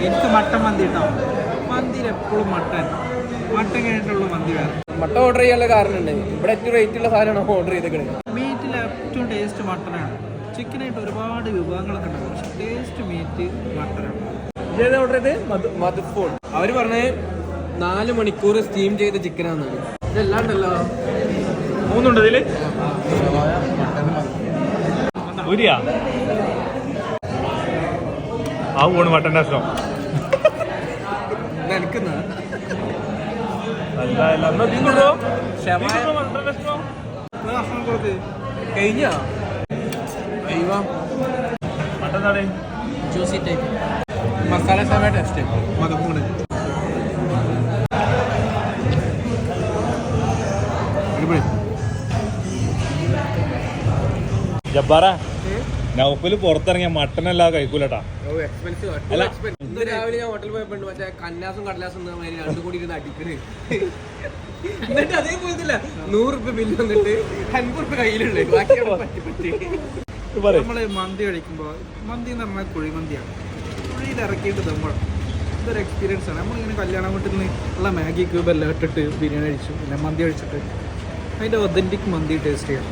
എനിക്ക് മട്ടൻ മന്തി ഉണ്ടാവും. മന്തിയിൽ എപ്പോഴും മട്ടൻ കഴിഞ്ഞിട്ടുള്ള മന്തി വേറെ. മട്ടൻ ഓർഡർ ചെയ്യാനുള്ള കാരണമുണ്ട്. ഇവിടെ ഏറ്റവും റേറ്റ് ഉള്ള സാധനമാണ് ഓർഡർ ചെയ്തേക്കുന്നത്. മീറ്റിൽ ഏറ്റവും ടേസ്റ്റ് മട്ടനാണ്. ചിക്കനായിട്ട് ഒരുപാട് വിഭവങ്ങളൊക്കെ ഉണ്ടാവും, പക്ഷെ ടേസ്റ്റ് മീറ്റ് മട്ടനാണ്. ഇതേത് ഓർഡർ ചെയ്ത് മധുഫോൺ. അവർ പറഞ്ഞത് 4 മണിക്കൂർ സ്റ്റീം ചെയ്ത ചിക്കനാണെന്നാണ്. ഇതല്ലാണ്ടല്ലോ 3 ഉണ്ട് ഇതില്. ഊരിയാ ആ പോണ് മട്ടൻ്റെ ഇഷ്ടം. എനിക്കെന്നാ കഴിഞ്ഞ മട്ടൻ ജ്യൂസി ടൈപ്പ് മസാല ഷവായ ടേസ്റ്റ്. മധുഫൂണ് ജബ്ബാറ നൗഫല് പുറത്തിറങ്ങിയ മട്ടനല്ല കഴിക്കൂലട്ടാ. ഇന്ന് രാവിലെ ഞാൻ ഹോട്ടലിൽ പോയപ്പോ മറ്റേ കന്നാസും കടലാസും രണ്ടു കൂടി ഇരുന്ന് അടിക്കണ്. എന്നിട്ട് അതേപോലത്തില്ല 100 രൂപ ബില്ല് വന്നിട്ട് 50 രൂപ കയ്യിലുള്ളേ. നമ്മൾ മന്തി കഴിക്കുമ്പോൾ മന്തി എന്ന് പറഞ്ഞാൽ കുഴിമന്തിയാണ്. കുഴിയിൽ ഇറക്കിയിട്ട് നമ്മൾ ഇതൊരു എക്സ്പീരിയൻസ് ആണ്. നമ്മളിങ്ങനെ കല്യാണം വീട്ടിൽ നിന്ന് ഉള്ള മാഗി ക്യൂബ് എല്ലാം ഇട്ടിട്ട് ബിരിയാണി കഴിച്ചു, പിന്നെ മന്തി കഴിച്ചിട്ട് അതിൻ്റെ ഒതൻറ്റിക് മന്തി ടേസ്റ്റ് ചെയ്യാം.